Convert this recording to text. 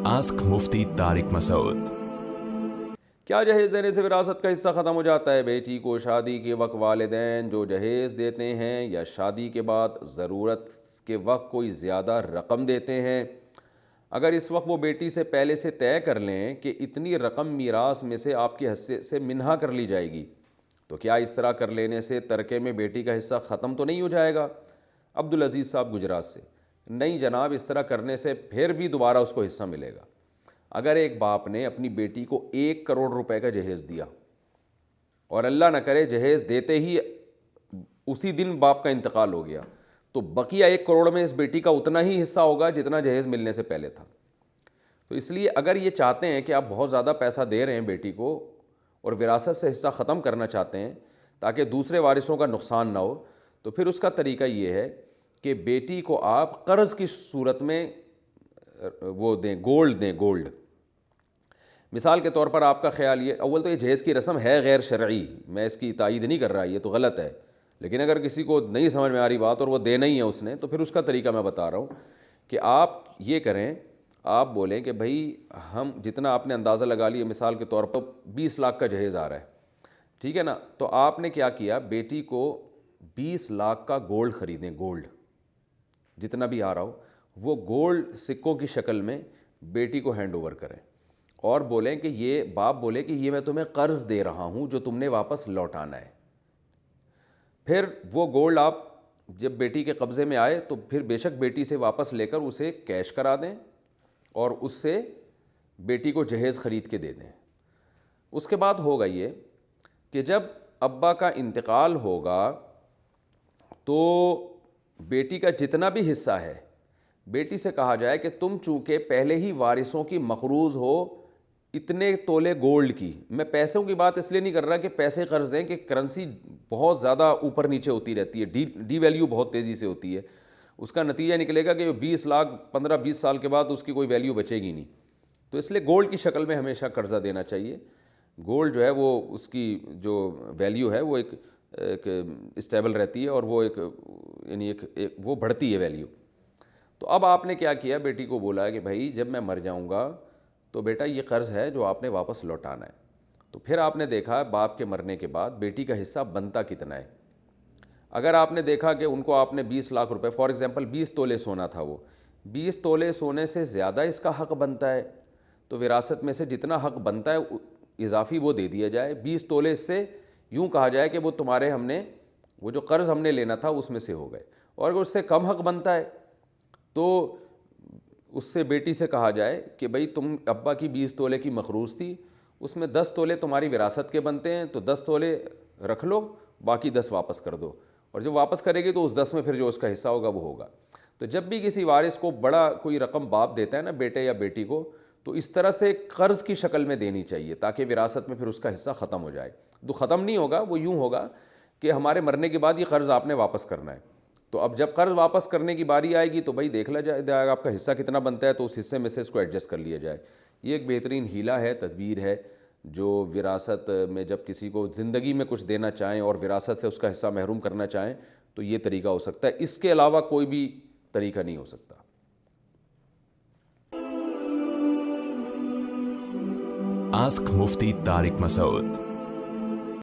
Ask मुफ्ती तारिक मसूद। क्या जहेज़ देने से विरासत का हिस्सा ख़त्म हो जाता है? बेटी को शादी के वक्त वालिदैन जो जहेज़ देते हैं या शादी के बाद ज़रूरत के वक्त कोई ज़्यादा रकम देते हैं, अगर इस वक्त वो बेटी से पहले से तय कर लें कि इतनी रकम मीरास में से आपके हिस्से से मिन्हा कर ली जाएगी, तो क्या इस तरह कर लेने से तरके में बेटी का हिस्सा ख़त्म तो नहीं हो जाएगा? अब्दुल अज़ीज़ साहब गुजरात से। नहीं जनाब, इस तरह करने से फिर भी दोबारा उसको हिस्सा मिलेगा। अगर एक बाप ने अपनी बेटी को 1 करोड़ रुपए का जहेज़ दिया और अल्लाह न करे जहेज़ देते ही उसी दिन बाप का इंतकाल हो गया, तो बकिया 1 करोड़ में इस बेटी का उतना ही हिस्सा होगा जितना जहेज़ मिलने से पहले था। तो इसलिए अगर ये चाहते हैं कि आप बहुत ज़्यादा पैसा दे रहे हैं बेटी को और विरासत से हिस्सा ख़त्म करना चाहते हैं ताकि दूसरे वारिसों का नुकसान ना हो, तो फिर उसका तरीका ये है कि बेटी को आप कर्ज़ की सूरत में वो दें, गोल्ड दें, गोल्ड। मिसाल के तौर पर आपका ख्याल ये, अव्वल तो ये जहेज़ की रस्म है गैर शरई, मैं इसकी तायीद नहीं कर रहा, ये तो गलत है, लेकिन अगर किसी को नहीं समझ में आ रही बात और वो देना ही है उसने, तो फिर उसका तरीका मैं बता रहा हूँ कि आप ये करें, आप बोलें कि भाई हम जितना आपने अंदाज़ा लगा लिया, मिसाल के तौर पर 20 लाख का जहेज़ आ रहा है, ठीक है ना, तो आपने क्या किया, बेटी को 20 लाख का गोल्ड ख़रीदें, गोल्ड जितना भी आ रहा हो वो गोल्ड सिक्कों की शक्ल में बेटी को हैंड ओवर करें और बोलें कि ये, बाप बोले कि ये मैं तुम्हें कर्ज़ दे रहा हूँ जो तुमने वापस लौटाना है। फिर वो गोल्ड आप जब बेटी के कब्ज़े में आए तो फिर बेशक बेटी से वापस लेकर उसे कैश करा दें और उससे बेटी को जहेज़ ख़रीद के दे दें। उसके बाद होगा ये कि जब अब्बा का इंतकाल होगा तो बेटी का जितना भी हिस्सा है, बेटी से कहा जाए कि तुम चूँकि पहले ही वारिसों की मक़रूज़ हो इतने तोले गोल्ड की, मैं पैसों की बात इसलिए नहीं कर रहा कि पैसे कर्ज दें कि करेंसी बहुत ज़्यादा ऊपर नीचे होती रहती है, डी वैल्यू बहुत तेज़ी से होती है, उसका नतीजा निकलेगा कि 20 लाख 15-20 साल के बाद उसकी कोई वैल्यू बचेगी नहीं। तो इसलिए गोल्ड की शक्ल में हमेशा कर्ज़ा देना चाहिए। गोल्ड जो है वो उसकी जो वैल्यू है वो एक स्टेबल रहती है और वो यानी एक वो बढ़ती है वैल्यू। तो अब आपने क्या किया, बेटी को बोला कि भाई जब मैं मर जाऊंगा तो बेटा ये कर्ज़ है जो आपने वापस लौटाना है। तो फिर आपने देखा बाप के मरने के बाद बेटी का हिस्सा बनता कितना है। अगर आपने देखा कि उनको आपने 20 लाख रुपए, फॉर एग्ज़ाम्पल 20 तोले सोना था, वो 20 तोले सोने से ज़्यादा इसका हक़ बनता है, तो विरासत में से जितना हक़ बनता है इजाफ़ी वो दे दिया जाए। 20 तोले इससे यूँ कहा जाए कि वो तुम्हारे, हमने वो जो कर्ज़ हमने लेना था उसमें से हो गए। और अगर उससे कम हक़ बनता है तो उससे बेटी से कहा जाए कि भाई तुम अब्बा की 20 तोले की मखरूज़ थी, उसमें 10 तोले तुम्हारी विरासत के बनते हैं, तो 10 तोले रख लो, बाकी 10 वापस कर दो, और जब वापस करेगी तो उस 10 में फिर जो उसका हिस्सा होगा वो होगा। तो जब भी किसी वारिस को बड़ा कोई रकम बाप देता है ना बेटे या बेटी को, तो इस तरह से कर्ज़ की शक्ल में देनी चाहिए ताकि विरासत में फिर उसका हिस्सा ख़त्म हो जाए। तो ख़त्म नहीं होगा, वो यूँ होगा कि हमारे मरने के बाद ये कर्ज़ आपने वापस करना है। तो अब जब कर्ज़ वापस करने की बारी आएगी तो भाई देख लिया जाएगा आपका हिस्सा कितना बनता है, तो उस हिस्से में से इसको एडजस्ट कर लिया जाए। ये एक बेहतरीन हीला है, तदबीर है, जो विरासत में जब किसी को ज़िंदगी में कुछ देना चाहें और विरासत से उसका हिस्सा महरूम करना चाहें तो ये तरीका हो सकता है। इसके अलावा कोई भी तरीका नहीं हो सकता। आस्क मुफ्ती तारिक मसूद।